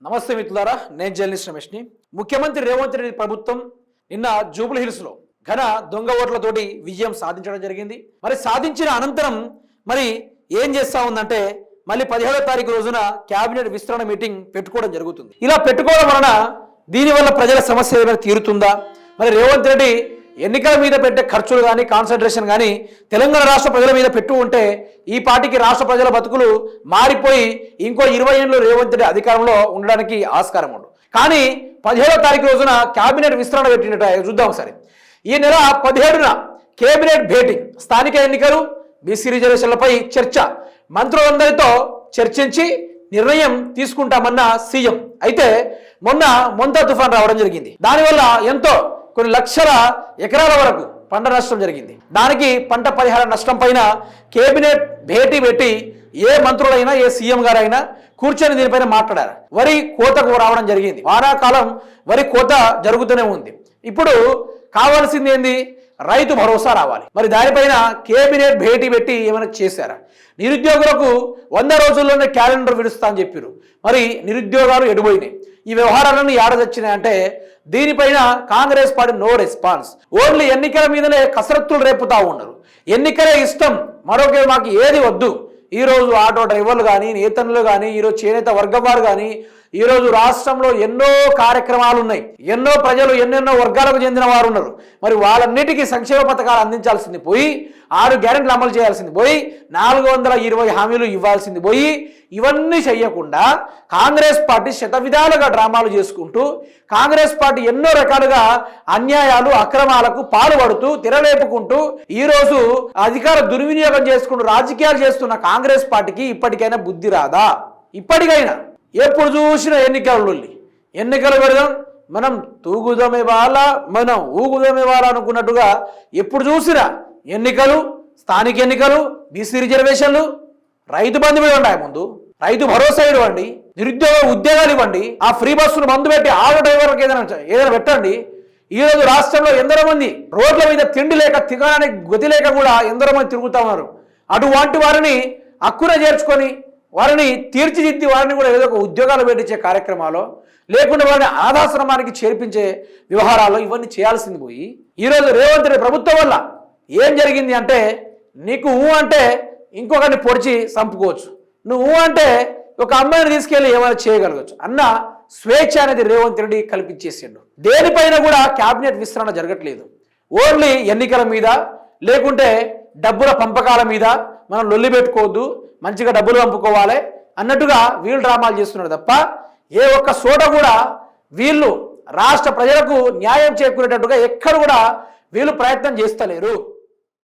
నమస్తే మిత్రులారా, నేను జర్నలిస్ట్ రమేష్ని. ముఖ్యమంత్రి రేవంత్ రెడ్డి ప్రభుత్వం నిన్న జూబ్లీ హిల్స్లో ఘన దొంగ ఓట్లతోటి విజయం సాధించడం జరిగింది. మరి సాధించిన అనంతరం మరి ఏం చేస్తా ఉందంటే మళ్ళీ 17వ తారీఖు రోజున క్యాబినెట్ విస్తరణ మీటింగ్ పెట్టుకోవడం జరుగుతుంది. ఇలా పెట్టుకోవడం వలన దీనివల్ల ప్రజల సమస్య ఏమైనా తీరుతుందా? మరి రేవంత్ రెడ్డి ఎన్నికల మీద పెట్టే ఖర్చులు కానీ కాన్సన్ట్రేషన్ కానీ తెలంగాణ రాష్ట్ర ప్రజల మీద పెట్టు ఉంటే ఈ పార్టీకి రాష్ట్ర ప్రజల బతుకులు మారిపోయి ఇంకో 20 ఏళ్ళు రేవంత్ రెడ్డి అధికారంలో ఉండడానికి ఆస్కారం ఉండదు. కానీ 17వ తారీఖు రోజున క్యాబినెట్ విస్తరణ పెట్టినట్టు చూద్దాం ఒకసారి. ఈ నెల 17న కేబినెట్ భేటీ, స్థానిక ఎన్నికలు, బీసీ రిజర్వేషన్లపై చర్చ, మంత్రులందరితో చర్చించి నిర్ణయం తీసుకుంటామన్న సీఎం. అయితే మొంతా తుఫాన్ రావడం జరిగింది. దానివల్ల ఎంతో కొన్ని లక్షల ఎకరాల వరకు పంట నష్టం జరిగింది. దానికి పంట పరిహార నష్టం పైన కేబినెట్ భేటీ పెట్టి ఏ మంత్రులైనా ఏ సీఎం గారైనా కూర్చొని దీనిపైన మాట్లాడారు. వరి కోతకు రావడం జరిగింది. వానాకాలం వరి కోత జరుగుతూనే ఉంది. ఇప్పుడు కావాల్సింది ఏంది? రైతు భరోసా రావాలి. మరి దానిపైన కేబినెట్ భేటీ పెట్టి ఏమైనా చేశారా? నిరుద్యోగులకు 100 రోజుల్లోనే క్యాలెండర్ విడుస్తా అని చెప్పారు. మరి నిరుద్యోగాలు ఎడిపోయినాయి. ఈ వ్యవహారాలను ఏడదొచ్చినాయంటే దీనిపైన Congress party no response. Only ఎన్నికల మీదనే కసరత్తులు రేపుతా ఉన్నారు. ఎన్నికలే ఇష్టం, మరొక మాకు ఏది వద్దు. ఈరోజు ఆటో డ్రైవర్లు కానీ, నేతన్నులు కానీ, ఈరోజు చేనేత వర్గం వారు కానీ, ఈరోజు రాష్ట్రంలో ఎన్నో కార్యక్రమాలు ఉన్నాయి. ఎన్నో ప్రజలు ఎన్నెన్నో వర్గాలకు చెందిన వారు ఉన్నారు. మరి వాళ్ళన్నిటికీ సంక్షేమ పథకాలు అందించాల్సింది పోయి, 6 గ్యారెంటీలు అమలు చేయాల్సింది పోయి, 420 హామీలు ఇవ్వాల్సింది పోయి, ఇవన్నీ చేయకుండా కాంగ్రెస్ పార్టీ శతవిధాలుగా డ్రామాలు చేసుకుంటూ కాంగ్రెస్ పార్టీ ఎన్నో రకాలుగా అన్యాయాలు అక్రమాలకు పాల్పడుతూ తెరలేపుకుంటూ ఈరోజు అధికార దుర్వినియోగం చేసుకుంటూ రాజకీయాలు చేస్తున్న కాంగ్రెస్ పార్టీకి ఇప్పటికైనా బుద్ధి రాదా? ఇప్పటికైనా ఎప్పుడు చూసినా ఎన్నికలు పెడదాం, మనం తూగుదమే వాళ్ళ మనం ఊగుదమే వాళ్ళ అనుకున్నట్టుగా ఎప్పుడు చూసినా ఎన్నికలు, స్థానిక ఎన్నికలు, బీసీ రిజర్వేషన్లు, రైతు బంధు మీద ఉన్నాయి. ముందు రైతు భరోసా ఇవ్వండి, నిరుద్యోగ ఉద్యోగాలు ఇవ్వండి, ఆ ఫ్రీ బస్సును మందు పెట్టి ఆటో డ్రైవర్లకు ఏదైనా పెట్టండి. ఈరోజు రాష్ట్రంలో ఎందరో మంది రోడ్ల మీద తిండి లేక తినడానికి గతి లేక కూడా ఎందరో మంది తిరుగుతూ ఉన్నారు. అటువంటి వారిని హక్కున చేర్చుకొని వారిని తీర్చిదిద్ది వారిని కూడా ఏదో ఒక ఉద్యోగాలు పెట్టించే కార్యక్రమాలు, లేకుండా వారిని అనాథాశ్రమానికి చేర్పించే వ్యవహారాలు ఇవన్నీ చేయాల్సింది పోయి ఈరోజు రేవంత్ రెడ్డి ప్రభుత్వం వల్ల ఏం జరిగింది అంటే, నీకు అంటే ఇంకొకరిని పొడిచి చంపుకోవచ్చు, నువ్వు అంటే ఒక అమ్మాయిని తీసుకెళ్ళి ఏమైనా చేయగలగచ్చు అన్న స్వేచ్ఛ అనేది రేవంత్ రెడ్డి కల్పించేసిండు. దేనిపైన కూడా క్యాబినెట్ విస్తరణ జరగట్లేదు. ఓన్లీ ఎన్నికల మీద లేకుంటే డబ్బుల పంపకాల మీద మనం లొల్లి పెట్టుకోవద్దు, మంచిగా డబ్బులు పంపుకోవాలి అన్నట్టుగా వీళ్ళు డ్రామాలు చేస్తున్నారు తప్ప ఏ ఒక్క చోట కూడా వీళ్ళు రాష్ట్ర ప్రజలకు న్యాయం చేకూరేటట్టుగా ఎక్కడ కూడా వీళ్ళు ప్రయత్నం చేస్తలేరు.